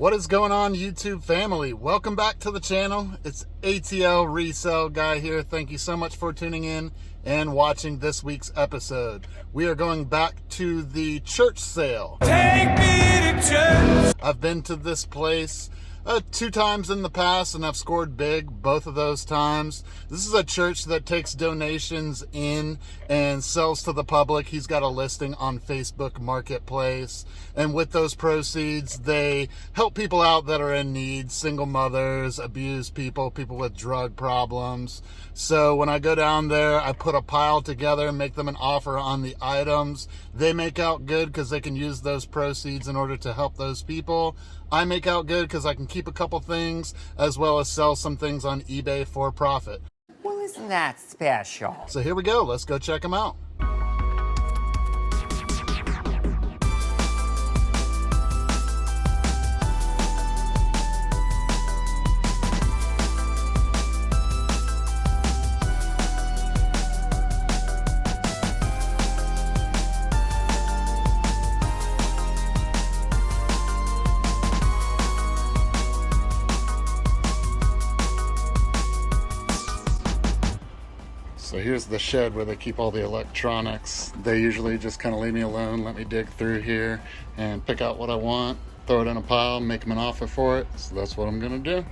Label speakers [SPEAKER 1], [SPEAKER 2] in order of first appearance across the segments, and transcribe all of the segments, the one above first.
[SPEAKER 1] What is going on, YouTube family? Welcome back to the channel. It's ATL Resell Guy here. Thank you so much for tuning in and watching this week's episode. We are going back to the church sale. Take me to church. I've been to this place 2 times in the past, and I've scored big both of those times. This is a church that takes donations in and sells to the public. He's got a listing on Facebook Marketplace, and with those proceeds, they help people out that are in need, single mothers, abused people, people with drug problems. So when I go down there, I put a pile together, make them an offer on the items. They make out good because they can use those proceeds in order to help those people. I make out good because I can keep a couple things as well as sell some things on eBay for profit.
[SPEAKER 2] Well, isn't that special?
[SPEAKER 1] So here we go. Let's go check them out. So here's the shed where they keep all the electronics. They usually just kind of leave me alone, let me dig through here and pick out what I want, throw it in a pile, make them an offer for it. So that's what I'm gonna do.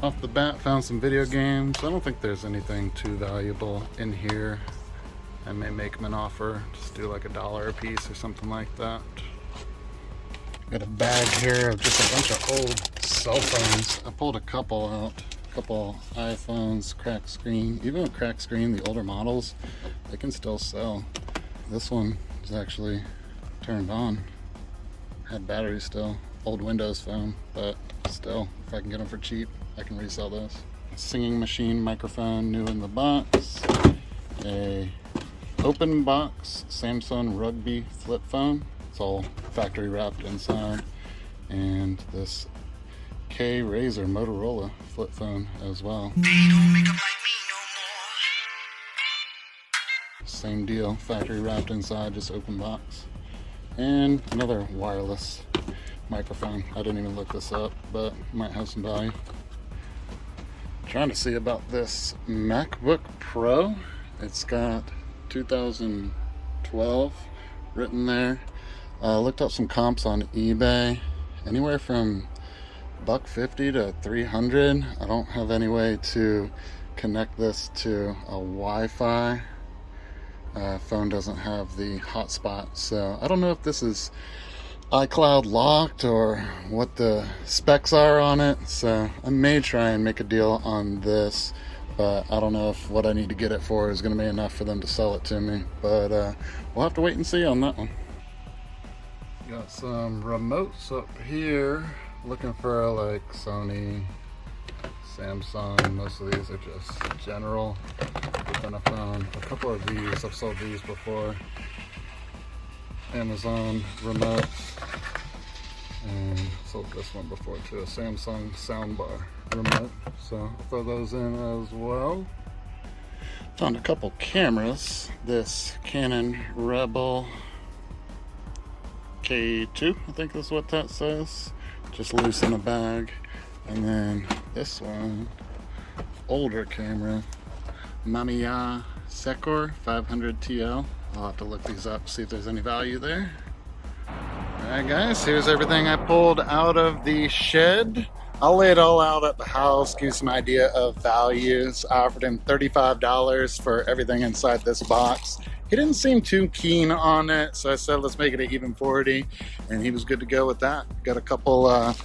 [SPEAKER 1] Off the bat, found some video games. I don't think there's anything too valuable in here. I may make them an offer, just do like $1 a piece or something like that. Got a bag here of just a bunch of old cell phones. I pulled a couple out. Couple iPhones, cracked screen. Even with cracked screen, the older models, they can still sell. This one is actually turned on. Had batteries still. Old Windows phone, but still, if I can get them for cheap, I can resell those. Singing machine microphone, new in the box. A open box Samsung Rugby flip phone. It's all factory wrapped inside. And this Razor Motorola flip phone as well. They don't make 'em like me no more. Same deal, factory wrapped inside, just open box. And another wireless microphone. I didn't even look this up, but might have some value. Trying to see about this MacBook Pro. It's got 2012 written there. Looked up some comps on eBay. Anywhere from $150 to $300. I don't have any way to connect this to a Wi-Fi. Phone doesn't have the hotspot, so I don't know if this is iCloud locked or what the specs are on it. So I may try and make a deal on this, but I don't know if what I need to get it for is going to be enough for them to sell it to me. But we'll have to wait and see on that one. Got some remotes up here. Looking for like Sony, Samsung. Most of these are just general within a phone. A couple of these, I've sold these before. Amazon remotes. And sold this one before too, a Samsung soundbar remote. So I'll throw those in as well. Found a couple cameras. This Canon Rebel K2, I think is what that says. Just loose in a bag. And then this one, older camera, Mamiya Secor 500 TL. I'll have to look these up, see if there's any value there. Alright guys, here's everything I pulled out of the shed. I'll lay it all out at the house, give you some idea of values. I offered him $35 for everything inside this box. He didn't seem too keen on it, so I said let's make it an even 40, and he was good to go with that. Got a couple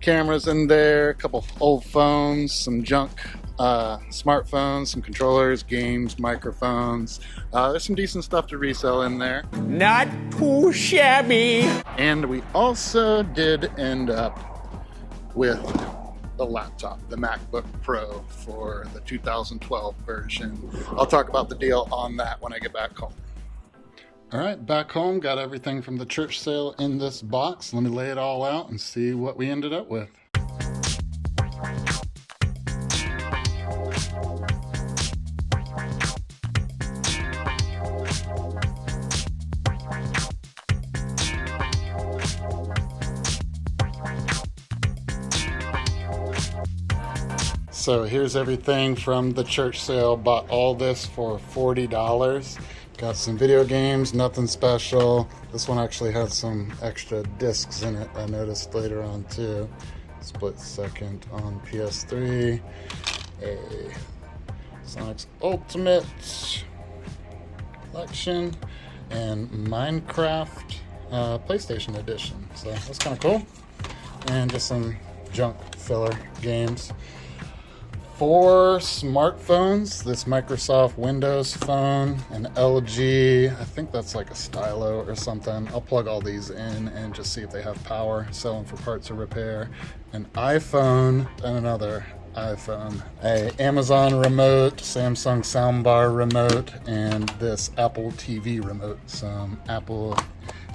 [SPEAKER 1] cameras in there, a couple old phones, some junk smartphones, some controllers, games, microphones. There's some decent stuff to resell in there.
[SPEAKER 2] Not too shabby.
[SPEAKER 1] And we also did end up with the laptop, the MacBook Pro for the 2012 version. I'll talk about the deal on that when I get back home. All right, back home, got everything from the church sale in this box. Let me lay it all out and see what we ended up with. So here's everything from the church sale. Bought all this for $40. Got some video games, nothing special. This one actually had some extra discs in it, I noticed later on too. Split second on PS3. A Sonic's Ultimate Collection and Minecraft PlayStation Edition. So that's kind of cool. And just some junk filler games. 4 smartphones, this Microsoft Windows phone, an LG, I think that's like a stylo or something. I'll plug all these in and just see if they have power, sell them for parts or repair. An iPhone and another iPhone. A Amazon remote, Samsung soundbar remote, and this Apple TV remote. Some Apple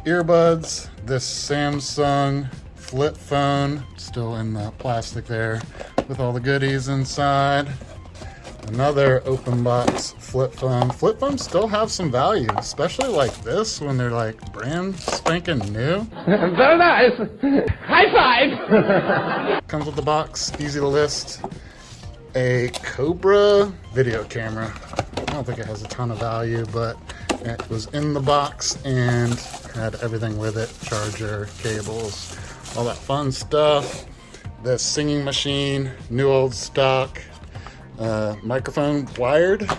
[SPEAKER 1] earbuds, this Samsung flip phone, still in the plastic there with all the goodies inside. Another open box flip phone. Flip phones still have some value, especially like this when they're like brand spanking new.
[SPEAKER 3] Very nice. High five.
[SPEAKER 1] Comes with the box, easy to list. A Cobra video camera. I don't think it has a ton of value, but it was in the box and had everything with it. Charger, cables, all that fun stuff. This singing machine, new old stock. Microphone wired.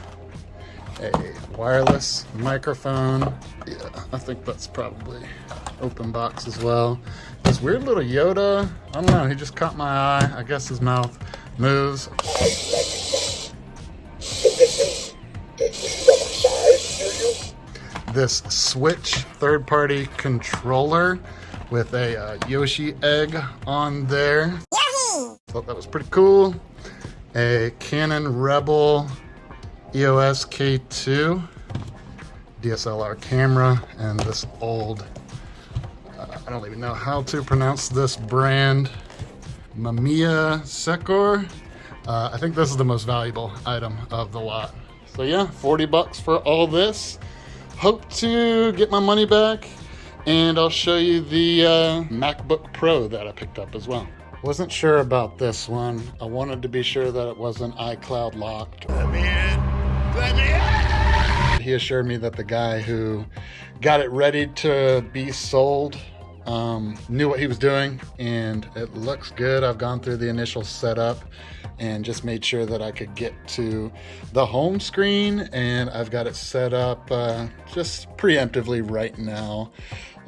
[SPEAKER 1] A wireless microphone. Yeah, I think that's probably open box as well. This weird little Yoda. I don't know, he just caught my eye. I guess his mouth moves. This Switch third-party controller with a Yoshi egg on there. Thought that was pretty cool. A Canon Rebel EOS K2 DSLR camera, and this old, I don't even know how to pronounce this brand, Mamiya Secor. I think this is the most valuable item of the lot. So yeah, 40 bucks for all this. Hope to get my money back, and I'll show you the MacBook Pro that I picked up as well. Wasn't sure about this one. I wanted to be sure that it wasn't iCloud locked. Let me in. Let me in. He assured me that the guy who got it ready to be sold knew what he was doing, and it looks good. I've gone through the initial setup and just made sure that I could get to the home screen, and I've got it set up just preemptively right now.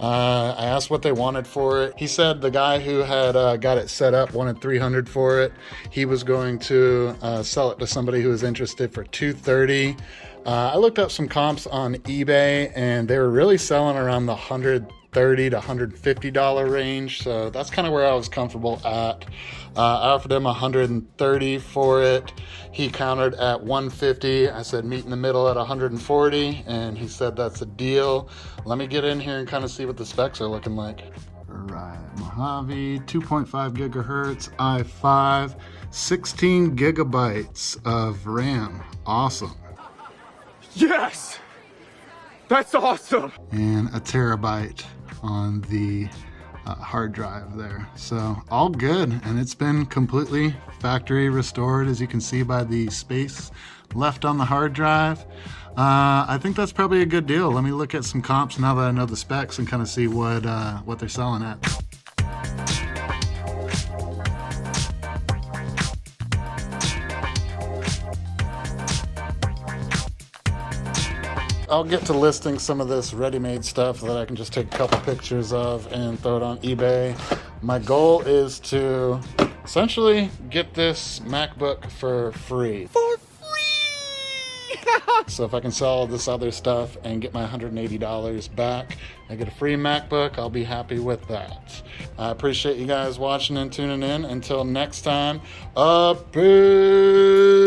[SPEAKER 1] I asked what they wanted for it. He said the guy who had got it set up wanted $300 for it. He was going to sell it to somebody who was interested for $230. I looked up some comps on eBay, and they were really selling around the $130 to $150 range, so that's kind of where I was comfortable at. I offered him $130 for it. He countered at $150. I said meet in the middle at $140, and he said that's a deal. Let me get in here and kind of see what the specs are looking like. All right, Mojave, 2.5 gigahertz, i5, 16 gigabytes of RAM. Awesome.
[SPEAKER 3] Yes! That's awesome!
[SPEAKER 1] And a terabyte on the hard drive there. So all good, and it's been completely factory restored, as you can see by the space left on the hard drive. I think that's probably a good deal. Let me look at some comps now that I know the specs and kind of see what they're selling at. I'll get to listing some of this ready-made stuff that I can just take a couple pictures of and throw it on eBay. My goal is to essentially get this MacBook for free. For free! So if I can sell all this other stuff and get my $180 back, I get a free MacBook, I'll be happy with that. I appreciate you guys watching and tuning in. Until next time, peace!